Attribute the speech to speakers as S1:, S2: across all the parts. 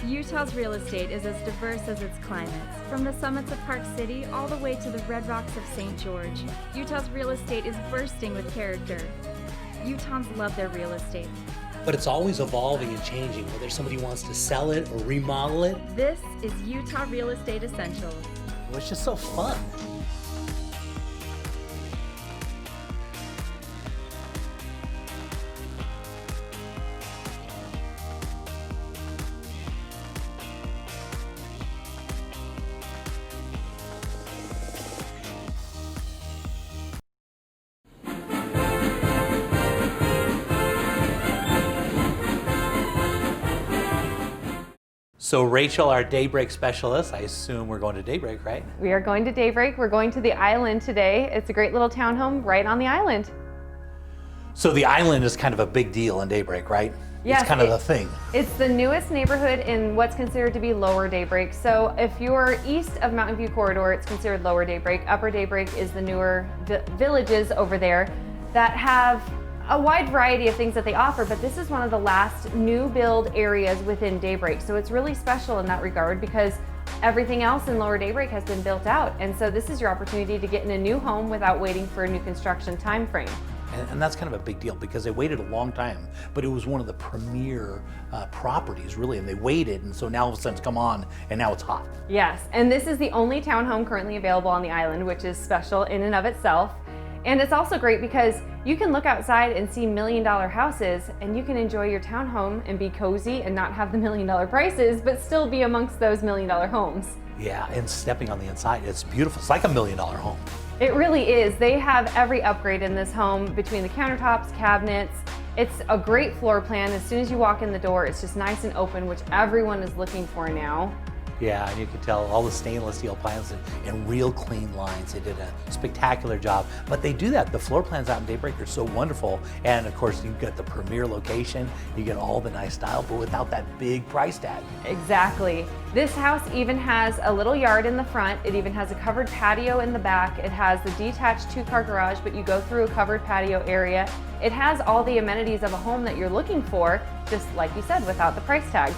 S1: Utah's real estate is as diverse as its climates. From the summits of Park City all the way to the red rocks of St. George, Utah's real estate is bursting with character. Utahns love their real estate.
S2: But it's always evolving and changing, whether somebody wants to sell it or remodel it.
S1: This is Utah Real Estate Essentials.
S2: Well, it's just so fun. So Rachel, our Daybreak specialist, I assume we're going to Daybreak, right?
S3: We are going to Daybreak. We're going to the island today. It's a great little townhome right on the island.
S2: So the island is kind of a big deal in Daybreak, right?
S3: Yes,
S2: it's kind of the thing.
S3: It's the newest neighborhood in what's considered to be Lower Daybreak. So if you're east of Mountain View Corridor, it's considered Lower Daybreak. Upper Daybreak is the newer villages over there that have a wide variety of things that they offer, but this is one of the last new build areas within Daybreak. So it's really special in that regard because everything else in Lower Daybreak has been built out. And so this is your opportunity to get in a new home without waiting for a new construction time frame.
S2: And that's kind of a big deal because they waited a long time, but it was one of the premier properties really, and they waited, and so now all of a sudden it's come on and now it's hot.
S3: Yes, and this is the only townhome currently available on the island, which is special in and of itself. And it's also great because you can look outside and see $1 million houses, and you can enjoy your townhome and be cozy and not have the $1 million prices, but still be amongst those $1 million homes.
S2: Yeah, and stepping on the inside, it's beautiful. It's like $1 million home.
S3: It really is. They have every upgrade in this home between the countertops, cabinets. It's a great floor plan. As soon as you walk in the door, it's just nice and open, which everyone is looking for now.
S2: Yeah, and you can tell all the stainless steel plans and real clean lines. They did a spectacular job. But they do that. The floor plans out in Daybreak are so wonderful. And of course, you've got the premier location. You get all the nice style, but without that big price tag.
S3: Exactly. This house even has a little yard in the front. It even has a covered patio in the back. It has the detached 2-car garage, but you go through a covered patio area. It has all the amenities of a home that you're looking for, just like you said, without the price tag.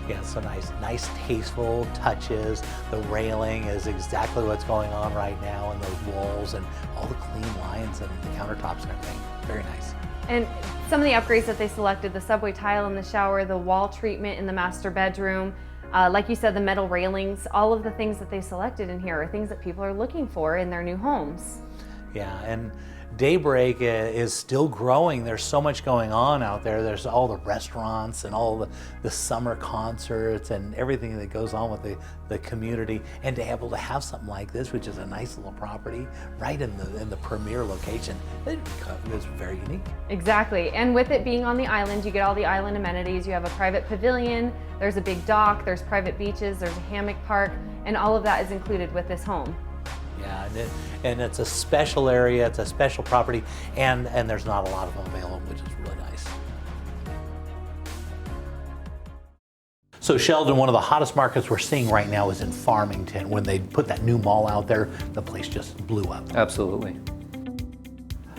S2: Yeah, so nice tasteful touches. The railing is exactly what's going on right now, and those walls and all the clean lines and the countertops and everything. Very nice.
S3: And some of the upgrades that they selected, the subway tile in the shower, the wall treatment in the master bedroom, like you said, the metal railings, all of the things that they selected in here are things that people are looking for in their new homes.
S2: Yeah, and Daybreak is still growing. There's so much going on out there. There's all the restaurants and all the summer concerts and everything that goes on with the community. And to be able to have something like this, which is a nice little property right in the premier location, it's very unique.
S3: Exactly. And with it being on the island, you get all the island amenities. You have a private pavilion, there's a big dock, there's private beaches, there's a hammock park, and all of that is included with this home.
S2: Yeah, and it's a special area, it's a special property, and there's not a lot of them available, which is really nice. So Sheldon, one of the hottest markets we're seeing right now is in Farmington. When they put that new mall out there, the place just blew up.
S4: Absolutely.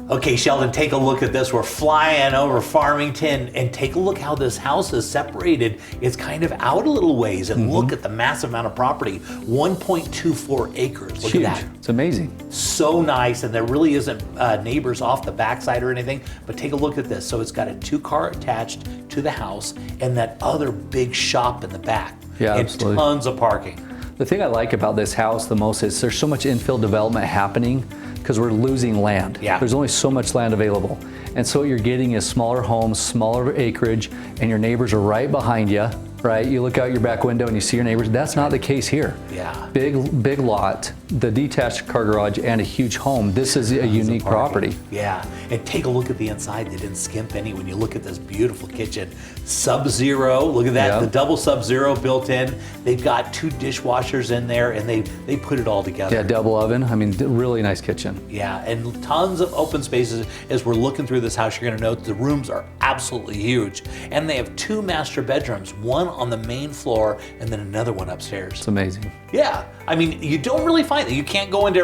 S2: Okay, Sheldon, take a look at this. We're flying over Farmington, and take a look how this house is separated. It's kind of out a little ways, and look at the massive amount of property, 1.24 acres. Look
S4: Huge.
S2: at that.
S4: It's amazing.
S2: So nice, and there really isn't neighbors off the backside or anything, but take a look at this. So it's got a 2-car attached to the house, and that other big shop in the back.
S4: Yeah,
S2: and
S4: absolutely.
S2: Tons of parking.
S4: The thing I like about this house the most is there's so much infill development happening because we're losing land.
S2: Yeah.
S4: There's only so much land available. And so what you're getting is smaller homes, smaller acreage, and your neighbors are right behind you, right? You look out your back window and you see your neighbors. That's not the case here.
S2: Yeah.
S4: Big lot, the detached car garage, and a huge home. This is a unique property.
S2: Yeah, and take a look at the inside. They didn't skimp any. When you look at this beautiful kitchen, Sub-Zero, look at that,
S4: Yeah.
S2: the double Sub-Zero built in. They've got 2 dishwashers in there, and they put it all together.
S4: Yeah, double oven. I mean, really nice kitchen.
S2: Yeah, and tons of open spaces. As we're looking through this house, you're gonna note the rooms are absolutely huge. And they have 2 master bedrooms, one on the main floor and then another one upstairs.
S4: It's amazing.
S2: Yeah, I mean, you don't really find find that. You can't go into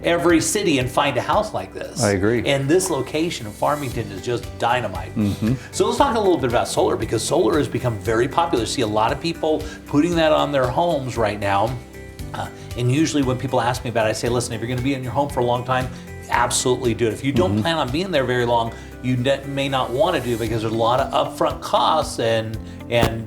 S2: every city and find a house like this.
S4: I agree.
S2: And this location in Farmington is just dynamite. So let's talk a little bit about solar, because solar has become very popular. See a lot of people putting that on their homes right now. And usually when people ask me about it, I say, listen, if you're going to be in your home for a long time, absolutely do it. If you don't plan on being there very long, you may not want to do it because there's a lot of upfront costs, and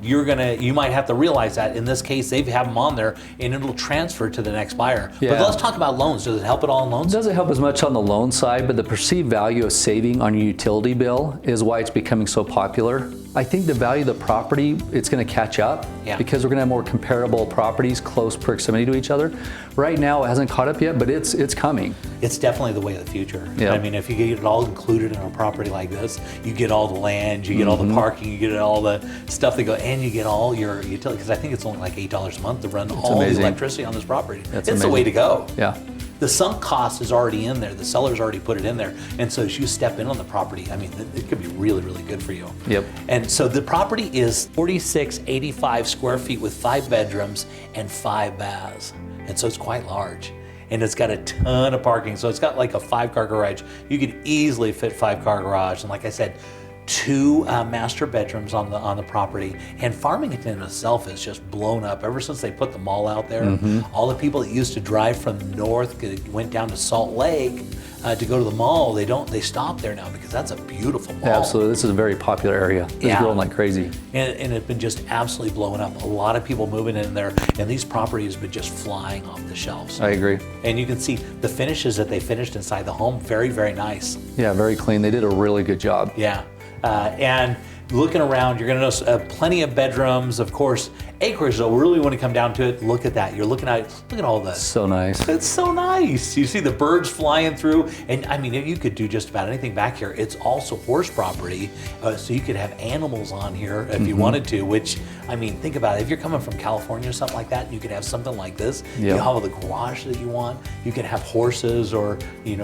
S2: you might have to realize that. In this case, they have them on there and it'll transfer to the next buyer.
S4: Yeah.
S2: But let's talk about loans. Does it help at all in loans?
S4: It doesn't help as much on the loan side, but the perceived value of saving on your utility bill is why it's becoming so popular. I think the value of the property, it's going to catch up because we're going to have more comparable properties, close proximity to each other. Right now, it hasn't caught up yet, but it's coming.
S2: It's definitely the way of the future.
S4: Yeah.
S2: I mean, if you get it all included in a property like this, you get all the land, you get all the parking, you get all the stuff that go, and you get all your utility, because I think it's only like $8 a month to run all the electricity on this property. It's the way to go.
S4: Yeah.
S2: The sunk cost is already in there. The seller's already put it in there. And so as you step in on the property, I mean, it could be really, really good for you.
S4: Yep.
S2: And so the property is 4685 square feet with 5 bedrooms and 5 baths. And so it's quite large. And it's got a ton of parking. So it's got like a 5-car garage. You could easily fit 5-car garage. And like I said, 2 master bedrooms on the property. And Farmington itself is just blown up ever since they put the mall out there. All the people that used to drive from the north went down to Salt Lake to go to the mall. They stop there now because that's a beautiful mall.
S4: Absolutely, this is a very popular area. It's growing like crazy.
S2: And it's been just absolutely blowing up. A lot of people moving in there, and these properties have been just flying off the shelves.
S4: I agree.
S2: And you can see the finishes that they finished inside the home, very, very nice.
S4: Yeah, very clean. They did a really good job.
S2: Yeah. And looking around, you're going to notice plenty of bedrooms. Of course, acreage, though, really when it come down to it, look at that. Look at all the...
S4: So nice.
S2: It's so nice. You see the birds flying through. And I mean, you could do just about anything back here. It's also horse property. So you could have animals on here if you wanted to, which, I mean, think about it. If you're coming from California or something like that, you could have something like this. You have the garage that you want. You can have horses or,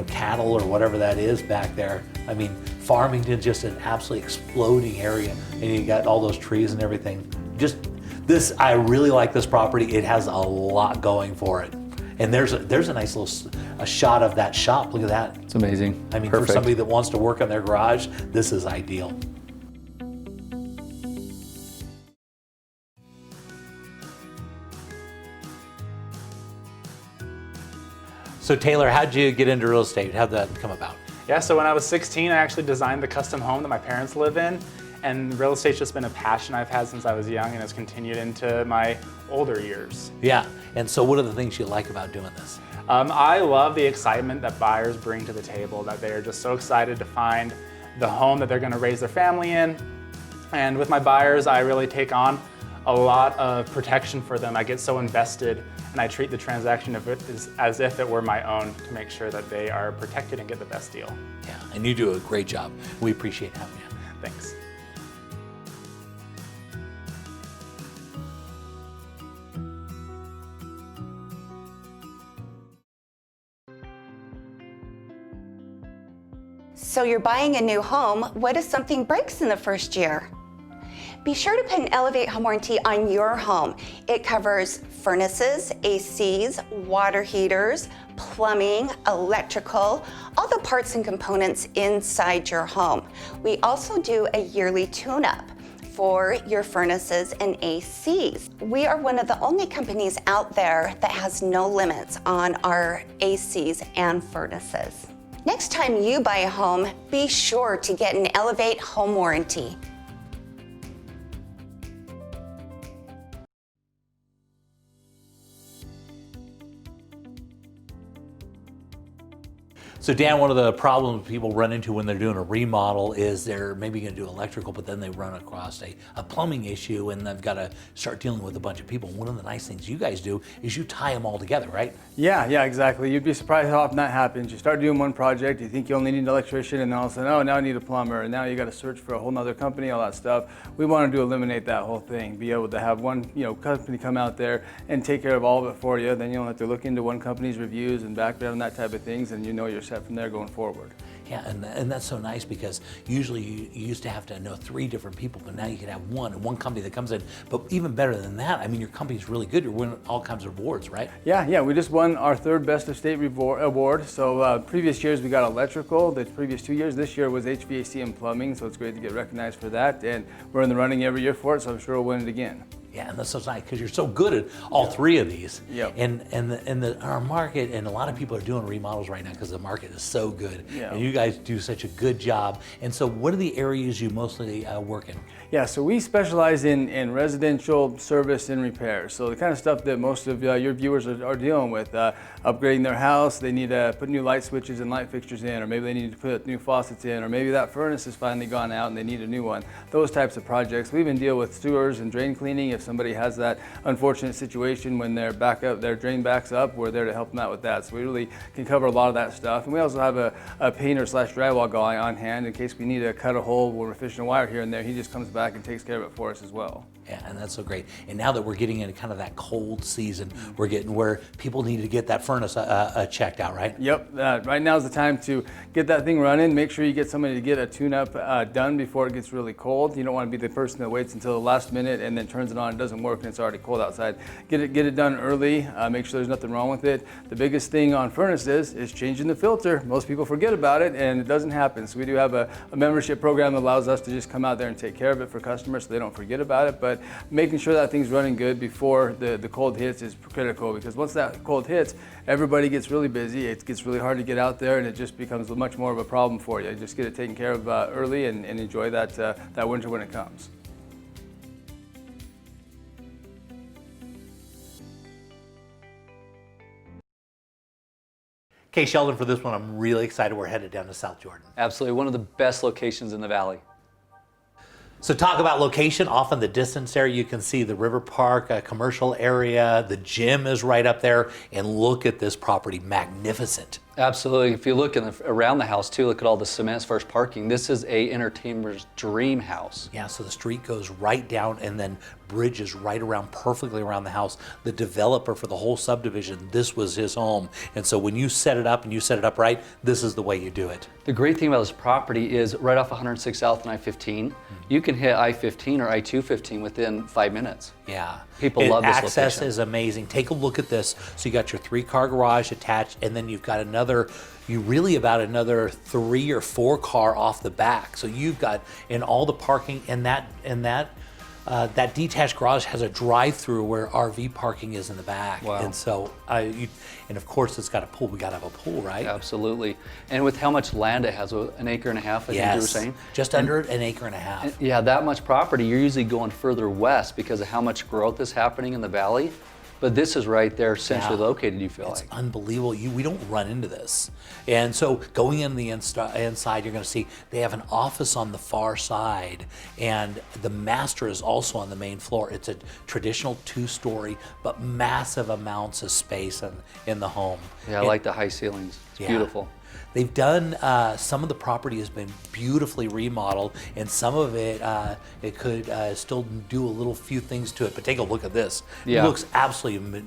S2: cattle or whatever that is back there. I mean, Farmington's just an absolutely exploding area, and you got all those trees and everything. I really like this property. It has a lot going for it. And there's a nice little shot of that shop. Look at that.
S4: It's amazing.
S2: I mean,
S4: Perfect.
S2: for somebody that wants to work on their garage, this is ideal. So Taylor, how'd you get into real estate? How'd that come about?
S5: Yeah, so when I was 16, I actually designed the custom home that my parents live in, and real estate's just been a passion I've had since I was young, and has continued into my older years.
S2: Yeah, and so what are the things you like about doing this?
S5: I love the excitement that buyers bring to the table, that they're just so excited to find the home that they're gonna raise their family in. And with my buyers, I really take on a lot of protection for them. I get so invested, and I treat the transaction as if it were my own, to make sure that they are protected and get the best deal.
S2: Yeah, and you do a great job. We appreciate having you.
S5: Thanks.
S6: So you're buying a new home. What if something breaks in the first year? Be sure to put an Elevate home warranty on your home. It covers furnaces, ACs, water heaters, plumbing, electrical, all the parts and components inside your home. We also do a yearly tune-up for your furnaces and ACs. We are one of the only companies out there that has no limits on our ACs and furnaces. Next time you buy a home, be sure to get an Elevate home warranty.
S2: So Dan, one of the problems people run into when they're doing a remodel is they're maybe going to do electrical, but then they run across a plumbing issue, and they've got to start dealing with a bunch of people. One of the nice things you guys do is you tie them all together, right?
S7: Yeah, exactly. You'd be surprised how often that happens. You start doing one project, you think you only need an electrician, and then all of a sudden, oh, now I need a plumber, and now you got to search for a whole nother company, all that stuff. We wanted to eliminate that whole thing, be able to have one company come out there and take care of all of it for you. Then you don't have to look into one company's reviews and background and that type of things, and you're set from there going forward.
S2: Yeah, and that's so nice because usually you used to have to know 3 different people, but now you can have one company that comes in. But even better than that, I mean, your company's really good. You're winning all kinds of awards, right?
S7: Yeah, we just won our 3rd Best of State award. So previous years we got electrical, the previous 2 years. This year was HVAC and plumbing, so it's great to get recognized for that. And we're in the running every year for it, so I'm sure we'll win it again.
S2: Yeah, and that's so nice because you're so good at all 3 of these.
S7: Yep.
S2: And our market, and a lot of people are doing remodels right now because the market is so good.
S7: Yeah.
S2: And you guys do such a good job. And so what are the areas you mostly work in?
S7: Yeah, so we specialize in residential service and repair. So the kind of stuff that most of your viewers are dealing with, upgrading their house, they need to put new light switches and light fixtures in, or maybe they need to put new faucets in, or maybe that furnace has finally gone out and they need a new one. Those types of projects. We even deal with sewers and drain cleaning. If somebody has that unfortunate situation when their drain backs up, we're there to help them out with that. So we really can cover a lot of that stuff. And we also have a painter / drywall guy on hand in case we need to cut a hole where we're fishing a wire here and there. He just comes back and takes care of it for us as well.
S2: Yeah, and that's so great. And now that we're getting into kind of that cold season, we're getting where people need to get that furnace checked out, right?
S7: Yep, right now is the time to get that thing running. Make sure you get somebody to get a tune-up done before it gets really cold. You don't want to be the person that waits until the last minute and then turns it on and doesn't work and it's already cold outside. Get it done early. Make sure there's nothing wrong with it. The biggest thing on furnaces is changing the filter. Most people forget about it and it doesn't happen. So we do have a membership program that allows us to just come out there and take care of it for customers so they don't forget about it. But making sure that thing's running good before the cold hits is critical, because once that cold hits, everybody gets really busy. It gets really hard to get out there and it just becomes much more of a problem for you. Just get it taken care of early and enjoy that winter when it comes.
S2: Okay, Sheldon, for this one, I'm really excited. We're headed down to South Jordan.
S4: Absolutely, one of the best locations in the valley.
S2: So talk about location. Off in the distance there, you can see the River Park commercial area. The gym is right up there. And look at this property, magnificent.
S4: Absolutely. If you look around the house too, look at all the cement as far as parking. This is a entertainer's dream house.
S2: Yeah, so the street goes right down and then bridges right around, perfectly around the house. The developer for the whole subdivision, this was his home. And so when you set it up and you set it up right, this is the way you do it.
S4: The great thing about this property is right off 106 South and I-15, you can hit I-15 or I-215 within 5 minutes.
S2: Yeah.
S4: People love this
S2: access
S4: location.
S2: is amazing. Take a look at this. So you got your 3-car garage attached, and then you've got another 3 or 4 car off the back. So you've got in all the parking, and that detached garage has a drive-through where RV parking is in the back.
S4: Wow.
S2: And so and of course it's got a pool. We got to have a pool, right?
S4: Absolutely. And with how much land it has, 1.5 acres, I think you were saying?
S2: Just under an acre and a half.
S4: Yeah, that much property, you're usually going further west because of how much growth is happening in the valley. But this is right there centrally located, you feel like.
S2: It's unbelievable. We don't run into this. And so going in the inside, you're going to see they have an office on the far side, and the master is also on the main floor. It's a traditional 2-story, but massive amounts of space in the home.
S4: Yeah, I like the high ceilings. It's beautiful.
S2: They've done, some of the property has been beautifully remodeled, and some of it, it could still do a little few things to it, but take a look at this.
S4: Yeah.
S2: It looks absolutely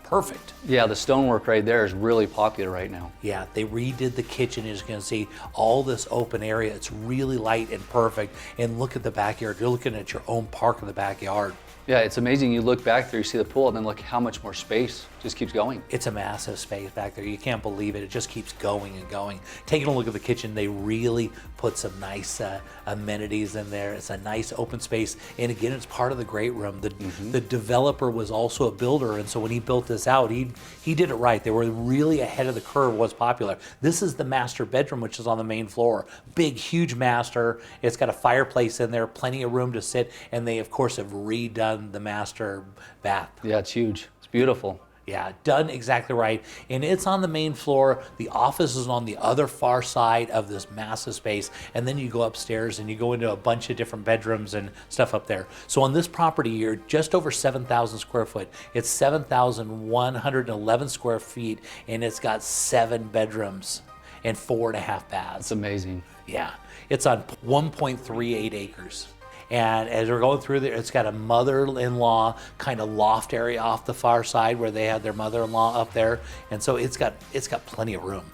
S2: perfect.
S4: Yeah, the stonework right there is really popular right now.
S2: Yeah, they redid the kitchen. You're just gonna see all this open area. It's really light and perfect. And look at the backyard. You're looking at your own park in the backyard.
S4: Yeah, it's amazing. You look back there, you see the pool, and then look how much more space just keeps going.
S2: It's a massive space back there. You can't believe it. It just keeps going and going. Taking a look at the kitchen, they really put some nice amenities in there. It's a nice open space. And again, it's part of the great room. The developer was also a builder, and so when he built this out, he did it right. They were really ahead of the curve, what's popular. This is the master bedroom, which is on the main floor. Big, huge master. It's got a fireplace in there, plenty of room to sit, and they, of course, have redone the master bath.
S4: Yeah, it's huge. It's beautiful.
S2: Yeah, done exactly right. And it's on the main floor. The office is on the other far side of this massive space. And then you go upstairs and you go into a bunch of different bedrooms and stuff up there. So on this property, you're just over 7,000 square foot. It's 7,111 square feet, and it's got 7 bedrooms and 4.5 baths.
S4: It's amazing.
S2: Yeah, it's on 1.38 acres. And as we're going through there, it's got a mother-in-law kind of loft area off the far side where they had their mother-in-law up there. And so it's got plenty of room.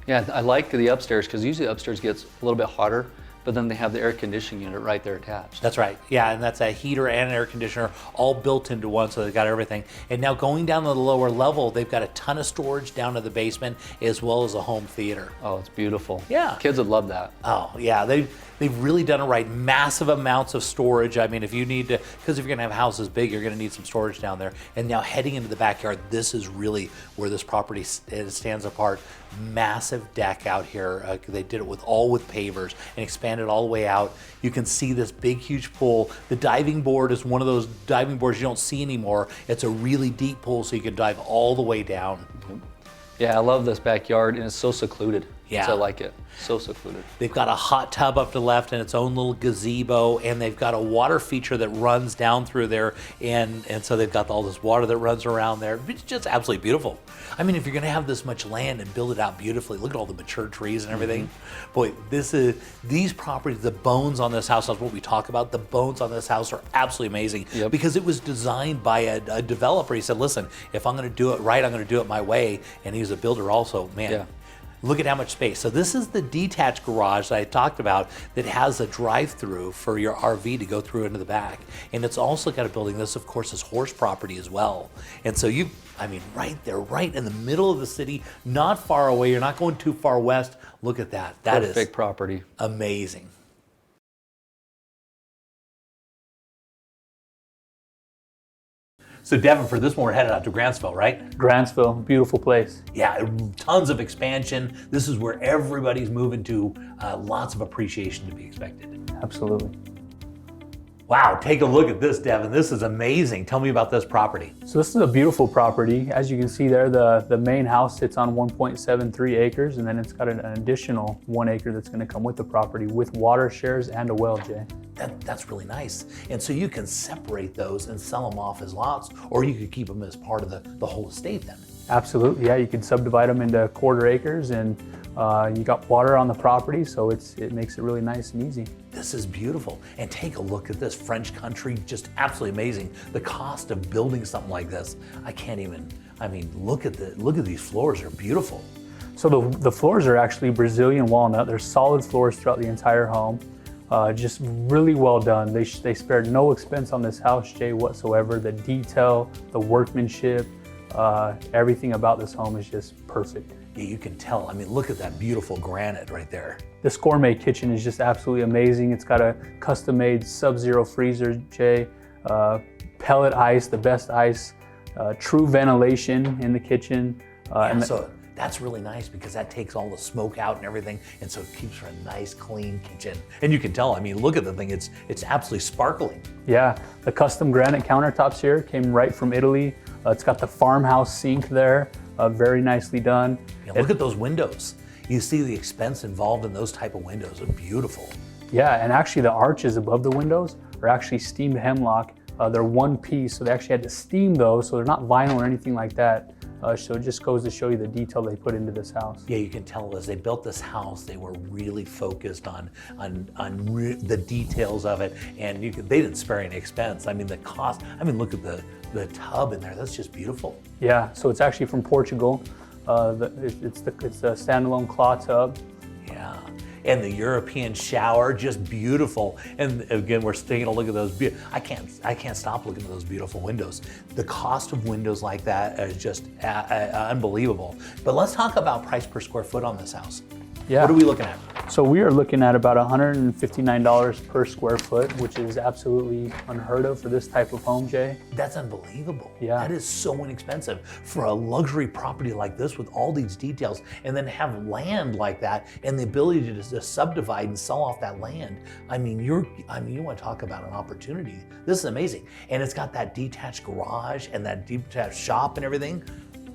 S4: Yeah, I like the upstairs because usually the upstairs gets a little bit hotter, but then they have the air conditioning unit right there attached.
S2: That's right. Yeah, and that's a heater and an air conditioner all built into one, so they've got everything. And now going down to the lower level, they've got a ton of storage down to the basement as well as a home theater.
S4: Oh, it's beautiful.
S2: Yeah.
S4: Kids would love that.
S2: Oh, yeah, they've really done it right. Massive amounts of storage. I mean, if you need to, because if you're gonna have houses big, you're gonna need some storage down there. And now heading into the backyard, this is really where this property stands apart. Massive deck out here. They did it with pavers and expanded all the way out. You can see this big, huge pool. The diving board is one of those diving boards you don't see anymore. It's a really deep pool, so you can dive all the way down.
S4: Yeah, I love this backyard, and it's so secluded.
S2: Yeah.
S4: So I like it. So secluded.
S2: They've got a hot tub up to the left and its own little gazebo, and they've got a water feature that runs down through there, and so they've got all this water that runs around there. It's just absolutely beautiful. I mean, if you're gonna have this much land and build it out beautifully, look at all the mature trees and everything. Boy, these properties, the bones on this house, that's what we talk about. The bones on this house are absolutely amazing because it was designed by a developer. He said, listen, if I'm gonna do it right, I'm gonna do it my way. And he's a builder also, man.
S4: Yeah.
S2: Look at how much space. So this is the detached garage that I talked about that has a drive-through for your RV to go through into the back. And it's also got a building. This, of course, is horse property as well. And so right there, right in the middle of the city, not far away. You're not going too far west. Look at that. That is
S4: perfect property.
S2: Amazing. So Devin, for this one, we're headed out to Grantsville, right?
S8: Grantsville, beautiful place.
S2: Yeah, tons of expansion. This is where everybody's moving to. Lots of appreciation to be expected.
S8: Absolutely.
S2: Wow, take a look at this, Devin. This is amazing. Tell me about this property.
S8: So this is a beautiful property. As you can see there, the main house sits on 1.73 acres, and then it's got an additional 1 acre that's going to come with the property with water shares and a well, Jay.
S2: That's really nice. And so you can separate those and sell them off as lots, or you could keep them as part of the whole estate then.
S8: Absolutely, yeah. You can subdivide them into quarter acres, and you got water on the property, so it makes it really nice and easy.
S2: This is beautiful. And take a look at this French country, just absolutely amazing. The cost of building something like this, look at these floors, they're beautiful.
S8: So the floors are actually Brazilian walnut. They're solid floors throughout the entire home. Just really well done. They spared no expense on this house, Jay, whatsoever. The detail, the workmanship, everything about this home is just perfect.
S2: Yeah, you can tell. I mean, look at that beautiful granite right there.
S8: This gourmet kitchen is just absolutely amazing. It's got a custom-made Sub-Zero freezer, Jay, pellet ice, the best ice, true ventilation in the kitchen.
S2: So that's really nice because that takes all the smoke out and everything, and so it keeps for a nice, clean kitchen. And you can tell, I mean, look at the thing, it's absolutely sparkling.
S8: Yeah, the custom granite countertops here came right from Italy. It's got the farmhouse sink there, very nicely done.
S2: Yeah, look at those windows. You see the expense involved in those type of windows. They're beautiful.
S8: Yeah, and actually the arches above the windows are actually steamed hemlock. They're one piece, so they actually had to steam those, so they're not vinyl or anything like that. So it just goes to show you the detail they put into this house.
S2: Yeah, you can tell as they built this house, they were really focused on the details of it, and they didn't spare any expense. I mean, the cost. I mean, look at the tub in there. That's just beautiful.
S8: Yeah, so it's actually from Portugal. It's a standalone claw tub.
S2: Yeah. And the European shower, just beautiful. And again, we're taking a look at those. I can't stop looking at those beautiful windows. The cost of windows like that is just unbelievable. But let's talk about price per square foot on this house.
S8: Yeah.
S2: What are we looking at?
S8: So we are looking at about $159 per square foot, which is absolutely unheard of for this type of home, Jay.
S2: That's unbelievable.
S8: Yeah.
S2: That is so inexpensive for a luxury property like this with all these details, and then have land like that and the ability to just subdivide and sell off that land. You want to talk about an opportunity. This is amazing. And it's got that detached garage and that detached shop and everything.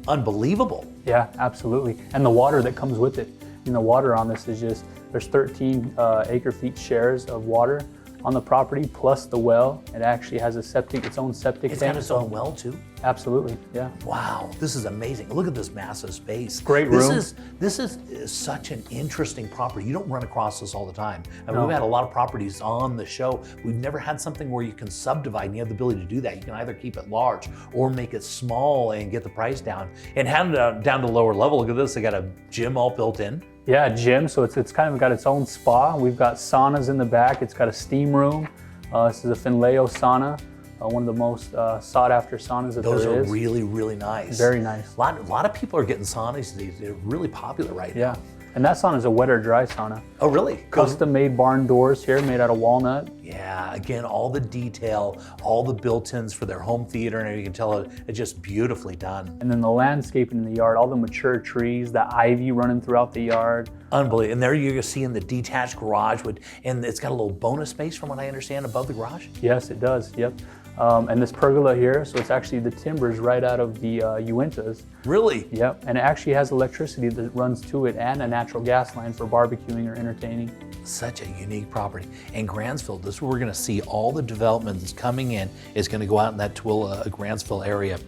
S2: Unbelievable.
S8: Yeah, absolutely. And the water that comes with it. The water on this is just, there's 13 acre feet shares of water. on the property, plus the well. It actually has its own septic
S2: It's
S8: tank.
S2: got its own well too?
S8: Absolutely, yeah.
S2: Wow, this is amazing. Look at this massive space.
S8: Great room.
S2: This is such an interesting property. You don't run across this all the time. I mean,
S8: No.
S2: we've had a lot of properties on the show. We've never had something where you can subdivide and you have the ability to do that. You can either keep it large or make it small and get the price down. And have it down to lower level. Look at this, they got a gym all built in.
S8: Yeah, gym, so it's kind of got its own spa. We've got saunas in the back. It's got a steam room. This is a Finleo sauna, one of the most sought after saunas that
S2: Those
S8: there
S2: are
S8: is.
S2: really, really nice.
S8: Very nice.
S2: A lot of people are getting saunas these. They're really popular right now.
S8: Yeah, and that sauna is a wet or dry sauna.
S2: Oh, really?
S8: Custom made barn doors here, made out of walnut.
S2: Yeah, again, all the detail, all the built-ins for their home theater, and you can tell it's just beautifully done.
S8: And then the landscaping in the yard, all the mature trees, the ivy running throughout the yard.
S2: Unbelievable. And there you're seeing the detached garage, and it's got a little bonus space from what I understand above the garage.
S8: Yes, it does, yep. And this pergola here, so it's actually the timbers right out of the Uintas.
S2: Really?
S8: Yep, and it actually has electricity that runs to it and a natural gas line for barbecuing or entertaining.
S2: Such a unique property. And Grantsville, this is where we're gonna see all the development that's coming in is gonna go out in that Tooele, Grantsville area.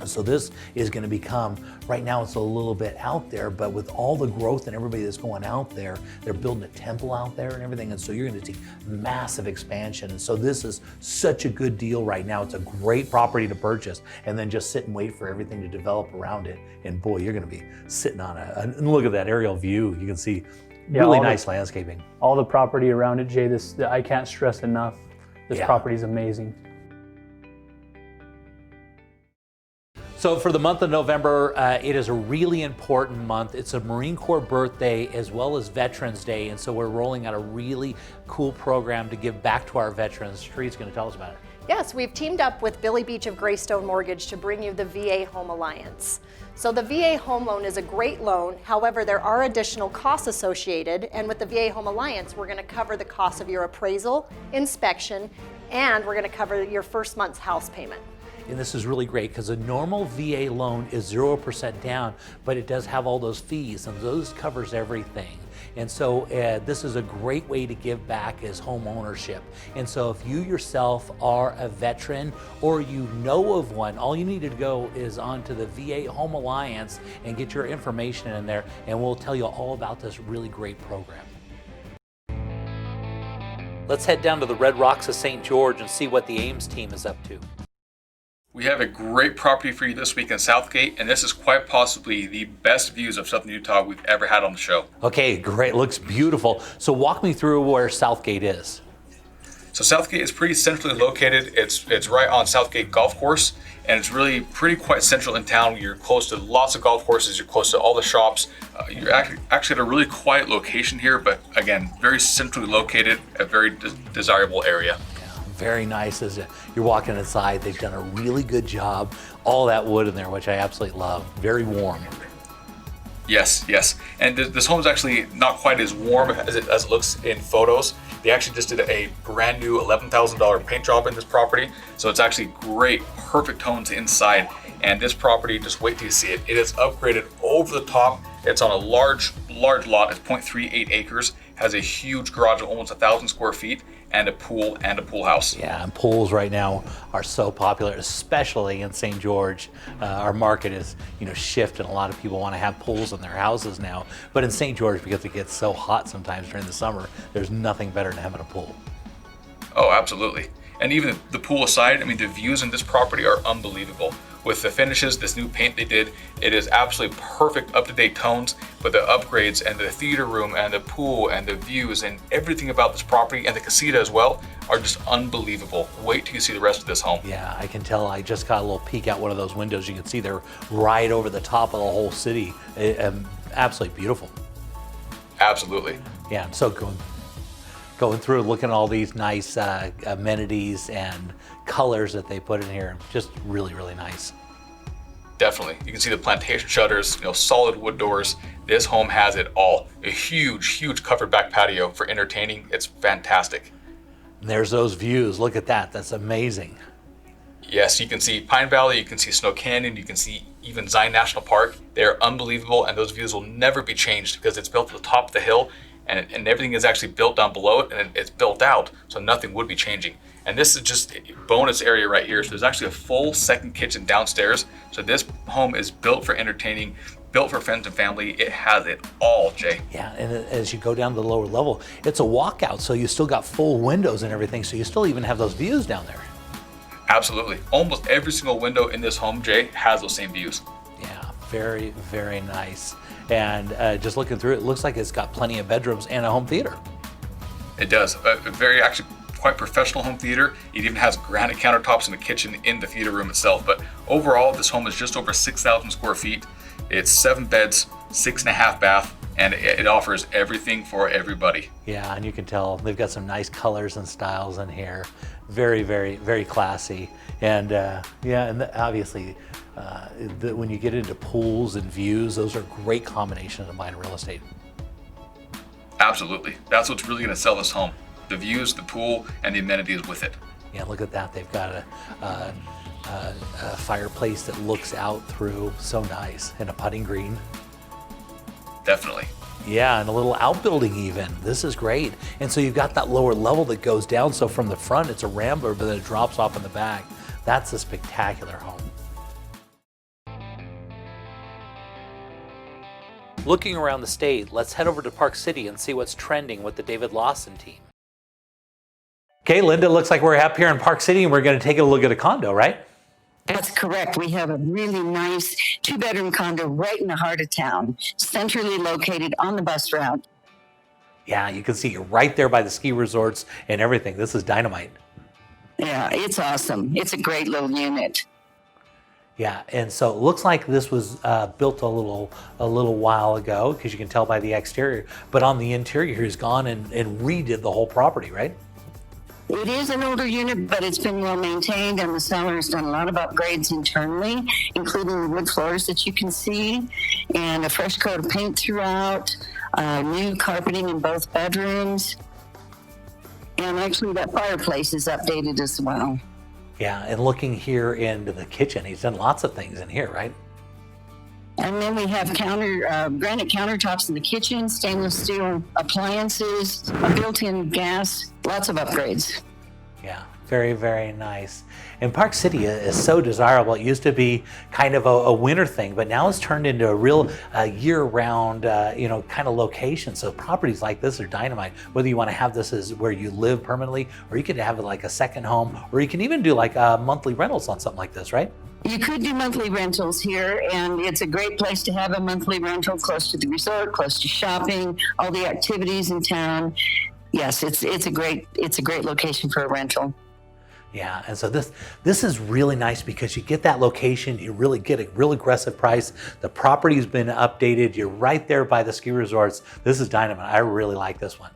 S2: So this is going to become, right now it's a little bit out there, but with all the growth and everybody that's going out there, they're building a temple out there and everything. And so you're going to see massive expansion. And so this is such a good deal right now. It's a great property to purchase and then just sit and wait for everything to develop around it. And boy, you're going to be sitting on and look at that aerial view. You can see really nice landscaping.
S8: All the property around it, Jay, I can't stress enough. This property is amazing.
S2: So for the month of November, it is a really important month. It's a Marine Corps birthday as well as Veterans Day. And so we're rolling out a really cool program to give back to our veterans. Shree's going to tell us about it.
S9: Yes, we've teamed up with Billy Beach of Greystone Mortgage to bring you the VA Home Alliance. So the VA Home Loan is a great loan. However, there are additional costs associated. And with the VA Home Alliance, we're going to cover the cost of your appraisal, inspection, and we're going to cover your first month's house payment.
S2: And this is really great because a normal VA loan is 0% down, but it does have all those fees and those covers everything. And so this is a great way to give back as home ownership. And so if you yourself are a veteran or you know of one, all you need to go is onto the VA Home Alliance and get your information in there, and we'll tell you all about this really great program. Let's head down to the Red Rocks of St. George and see what the Ames team is up to.
S10: We have a great property for you this week in Southgate, and this is quite possibly the best views of Southern Utah we've ever had on the show.
S2: Okay, great, looks beautiful. So walk me through where Southgate is.
S10: So Southgate is pretty centrally located. It's right on Southgate Golf Course, and it's really pretty quite central in town. You're close to lots of golf courses, you're close to all the shops. You're actually at a really quiet location here, but again, very centrally located, a very desirable area.
S2: Very nice. As you're walking inside, they've done a really good job. All that wood in there, which I absolutely love. Very warm.
S10: Yes, yes. And this home is actually not quite as warm as it looks in photos. They actually just did a brand new $11,000 paint job in this property. So it's actually great, perfect tones inside. And this property, just wait till you see it. It is upgraded over the top. It's on a large lot. It's 0.38 acres. Has a huge garage of almost 1,000 square feet and a pool house.
S2: Yeah, and pools right now are so popular, especially in St. George. Our market is, shifted. A lot of people want to have pools in their houses now. But in St. George, because it gets so hot sometimes during the summer, there's nothing better than having a pool.
S10: Oh, absolutely. And even the pool aside, the views in this property are unbelievable. With the finishes, this new paint they did, it is absolutely perfect, up-to-date tones, but the upgrades and the theater room and the pool and the views and everything about this property and the casita as well are just unbelievable. Wait till you see the rest of this home.
S2: Yeah, I can tell. I just got a little peek out one of those windows. You can see they're right over the top of the whole city. Absolutely beautiful.
S10: Absolutely.
S2: Yeah, I'm so going through looking at all these nice amenities and colors that they put in here. Just really, really nice.
S10: Definitely. You can see the plantation shutters, solid wood doors. This home has it all. A huge covered back patio for entertaining. It's fantastic.
S2: And there's those views. Look at that. That's amazing.
S10: Yes, you can see Pine Valley, you can see Snow Canyon, you can see even Zion National Park. They're unbelievable, and those views will never be changed because it's built at the top of the hill. and everything is actually built down below it, and it's built out, so nothing would be changing. And this is just a bonus area right here. So there's actually a full second kitchen downstairs. So this home is built for entertaining, built for friends and family. It has it all, Jay.
S2: Yeah, and as you go down to the lower level, it's a walkout, so you still got full windows and everything, so you still even have those views down there.
S10: Absolutely. Almost every single window in this home, Jay, has those same views.
S2: Yeah, very, very nice. And just looking through it, it looks like it's got plenty of bedrooms and a home theater.
S10: It does. A very actually quite professional home theater. It even has granite countertops in the kitchen in the theater room itself. But overall, this home is just over 6,000 square feet. It's 7 beds, 6.5 bath, and it offers everything for everybody.
S2: Yeah, and you can tell they've got some nice colors and styles in here. Very, very, very classy. And yeah, and obviously, when you get into pools and views, those are great combinations of buying real estate.
S10: Absolutely. That's what's really going to sell this home. The views, the pool, and the amenities with it.
S2: Yeah, look at that. They've got a fireplace that looks out through. So nice. And a putting green.
S10: Definitely.
S2: Yeah, and a little outbuilding even. This is great. And so you've got that lower level that goes down. So from the front, it's a rambler, but then it drops off in the back. That's a spectacular home. Looking around the state, let's head over to Park City and see what's trending with the David Lawson team. Okay, Linda, looks like we're up here in Park City and we're going to take a look at a condo, right?
S11: That's correct. We have a really nice 2-bedroom condo right in the heart of town, centrally located on the bus route.
S2: Yeah, you can see you're right there by the ski resorts and everything. This is dynamite.
S11: Yeah, it's awesome. It's a great little unit.
S2: Yeah, and so it looks like this was built a little while ago, because you can tell by the exterior. But on the interior, he's gone and redid the whole property, right?
S11: It is an older unit, but it's been well maintained, and the seller has done a lot of upgrades internally, including the wood floors that you can see, and a fresh coat of paint throughout, new carpeting in both bedrooms, and actually that fireplace is updated as well.
S2: Yeah, and looking here into the kitchen, he's done lots of things in here, right?
S11: And then we have granite countertops in the kitchen, stainless steel appliances, a built-in gas, lots of upgrades.
S2: Yeah, very, very nice. And Park City is so desirable. It used to be kind of a winter thing, but now it's turned into a real year-round, kind of location. So properties like this are dynamite. Whether you want to have this as where you live permanently, or you could have it like a second home, or you can even do like monthly rentals on something like this, right?
S11: You could do monthly rentals here, and it's a great place to have a monthly rental, close to the resort, close to shopping, all the activities in town. Yes, it's a great location for a rental.
S2: Yeah, and so this is really nice because you get that location, you really get a real aggressive price. The property's been updated. You're right there by the ski resorts. This is dynamite. I really like this one.